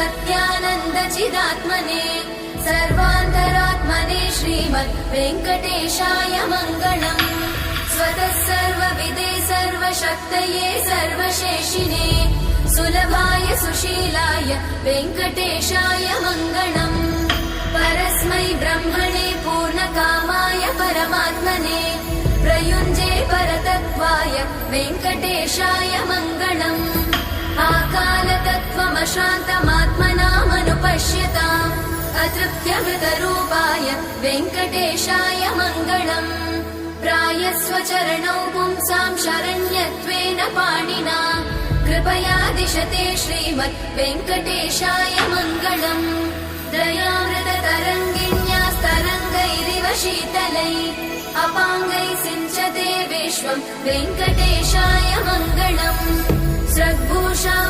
सत्यानन्दचिदात्मने सर्वान्तरात्मने श्रीमद् वेङ्कटेशाय मङ्गलम्। स्वतः सर्वविदे सर्वशक्तये सर्वशेषिणे सुलभाय सुशीलाय वेङ्कटेशाय मङ्गलम्। परस्मै ब्रह्मणे पूर्णकामाय परमात्मने प्रयुञ्जे परतत्त्वाय वेङ्कटेशाय मङ्गलम्। आकालतत्त्वमशान्तमात्मनामनुपश्यताम् अतृप्त्यमृतरूपाय वेङ्कटेशाय मङ्गलम्। प्रायस्वचरणौ पुंसां शरण्यत्वेन पाणिना कृपया दिशते श्रीमद् वेङ्कटेशाय मङ्गलम्। दयामृततरङ्गिण्यास्तरङ्गैरिव शीतलै अपाङ्गैः सिञ्चते विश्वं वेङ्कटेशाय मङ्गलम्। स्रग्भूषां